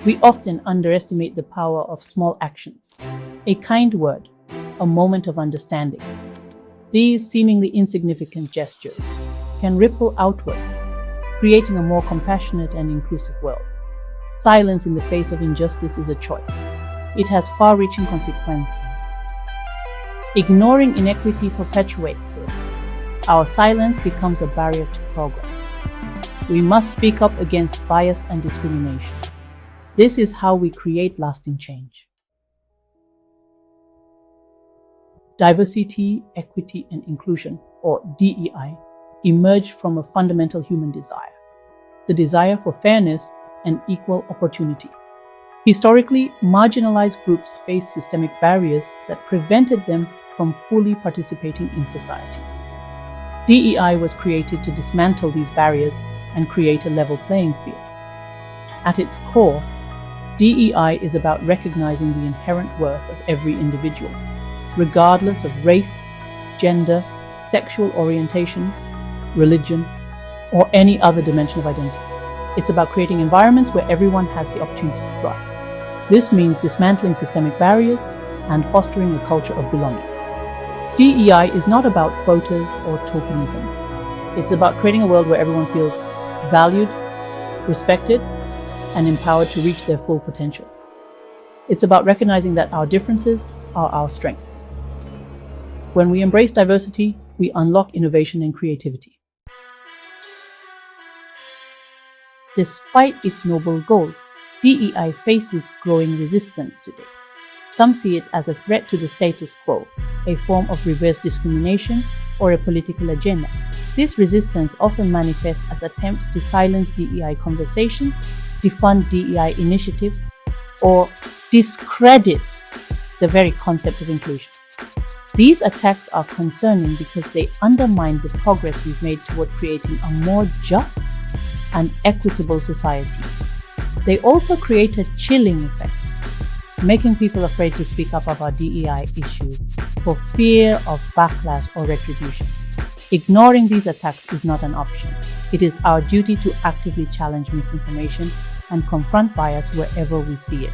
We often underestimate the power of small actions. A kind word, a moment of understanding. These seemingly insignificant gestures can ripple outward, creating a more compassionate and inclusive world. Silence in the face of injustice is a choice. It has far-reaching consequences. Ignoring inequity perpetuates it. Our silence becomes a barrier to progress. We must speak up against bias and discrimination. This is how we create lasting change. Diversity, equity, and inclusion, or DEI, emerge from a fundamental human desire, the desire for fairness and equal opportunity. Historically, marginalized groups faced systemic barriers that prevented them from fully participating in society. DEI was created to dismantle these barriers and create a level playing field. At its core, DEI is about recognizing the inherent worth of every individual, regardless of race, gender, sexual orientation, religion, or any other dimension of identity. It's about creating environments where everyone has the opportunity to thrive. This means dismantling systemic barriers and fostering a culture of belonging. DEI is not about quotas or tokenism. It's about creating a world where everyone feels valued, respected, and empowered to reach their full potential. It's about recognizing that our differences are our strengths. When we embrace diversity, we unlock innovation and creativity. Despite its noble goals, DEI faces growing resistance today. Some see it as a threat to the status quo, a form of reverse discrimination, or a political agenda. This resistance often manifests as attempts to silence DEI conversations, defund DEI initiatives, or discredit the very concept of inclusion. These attacks are concerning because they undermine the progress we've made toward creating a more just and equitable society. They also create a chilling effect, making people afraid to speak up about DEI issues for fear of backlash or retribution. Ignoring these attacks is not an option. It is our duty to actively challenge misinformation and confront bias wherever we see it.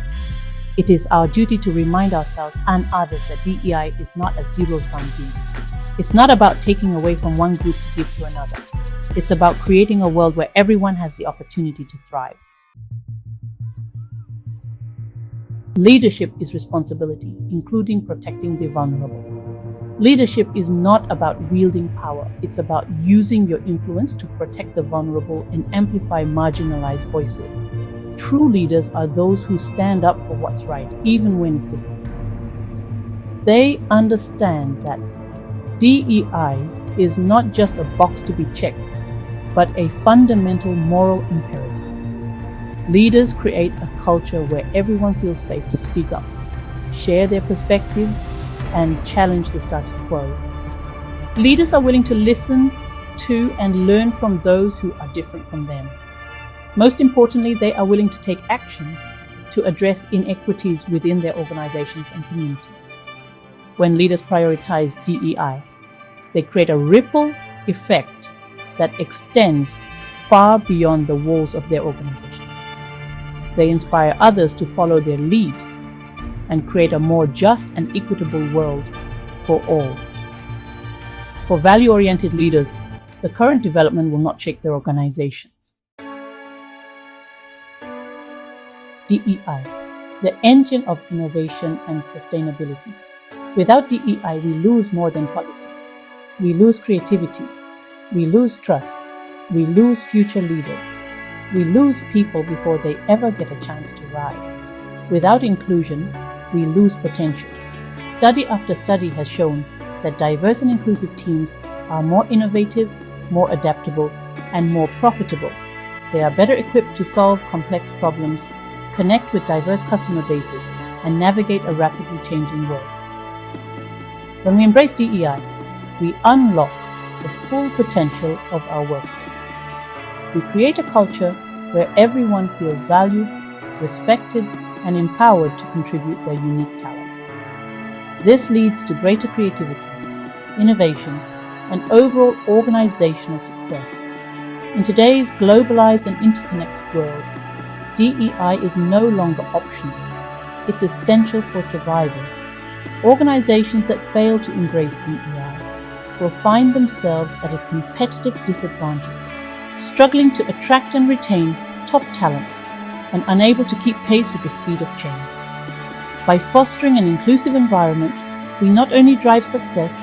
It is our duty to remind ourselves and others that DEI is not a zero-sum game. It's not about taking away from one group to give to another. It's about creating a world where everyone has the opportunity to thrive. Leadership is responsibility, including protecting the vulnerable. Leadership is not about wielding power. It's about using your influence to protect the vulnerable and amplify marginalized voices. True leaders are those who stand up for what's right, even when it's difficult. They understand that DEI is not just a box to be checked, but a fundamental moral imperative. Leaders create a culture where everyone feels safe to speak up, share their perspectives, and challenge the status quo. Leaders are willing to listen to and learn from those who are different from them. Most importantly, they are willing to take action to address inequities within their organizations and communities. When leaders prioritize DEI, they create a ripple effect that extends far beyond the walls of their organization. They inspire others to follow their lead and create a more just and equitable world for all. For value-oriented leaders, the current development will not shake their organizations. DEI, the engine of innovation and sustainability. Without DEI, we lose more than policies. We lose creativity. We lose trust. We lose future leaders. We lose people before they ever get a chance to rise. Without inclusion, we lose potential. Study after study has shown that diverse and inclusive teams are more innovative, more adaptable, and more profitable. They are better equipped to solve complex problems, connect with diverse customer bases, and navigate a rapidly changing world. When we embrace DEI, we unlock the full potential of our workforce. We create a culture where everyone feels valued, respected, and empowered to contribute their unique talents. This leads to greater creativity, innovation, and overall organizational success. In today's globalized and interconnected world, DEI is no longer optional. It's essential for survival. Organizations that fail to embrace DEI will find themselves at a competitive disadvantage, struggling to attract and retain top talent and unable to keep pace with the speed of change. By fostering an inclusive environment, we not only drive success,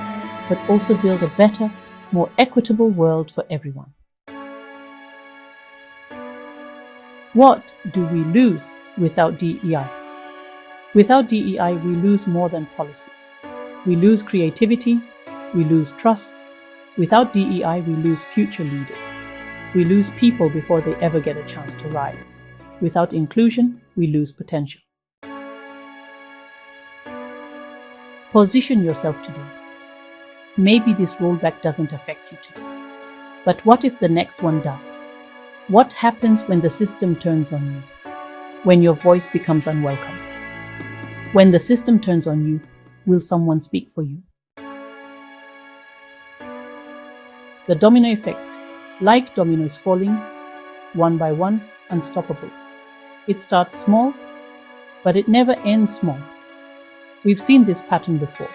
but also build a better, more equitable world for everyone. What do we lose without DEI? Without DEI, we lose more than policies. We lose creativity, we lose trust. Without DEI, we lose future leaders. We lose people before they ever get a chance to rise. Without inclusion, we lose potential. Position yourself today. Maybe this rollback doesn't affect you today. But what if the next one does? What happens when the system turns on you? When your voice becomes unwelcome? When the system turns on you, will someone speak for you? The domino effect, like dominoes falling, one by one, unstoppable. It starts small, but it never ends small. We've seen this pattern before,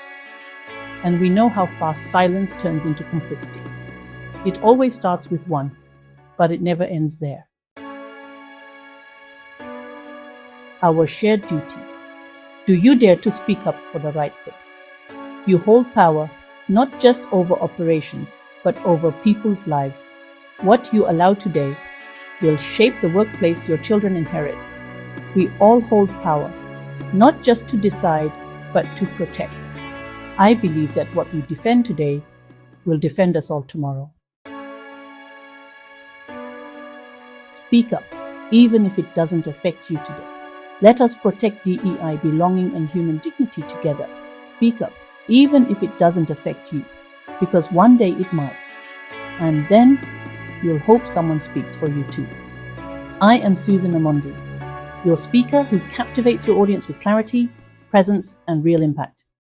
and we know how fast silence turns into complicity. It always starts with one, but it never ends there. Our shared duty. Do you dare to speak up for the right thing? You hold power not just over operations, but over people's lives. What you allow today will shape the workplace your children inherit. We all hold power, not just to decide, but to protect. I believe that what we defend today will defend us all tomorrow. Speak up, even if it doesn't affect you today. Let us protect DEI, belonging and human dignity together. Speak up, even if it doesn't affect you, because one day it might. And then you'll hope someone speaks for you too. I am Susan Omondi, your speaker who captivates your audience with clarity, presence, and real impact.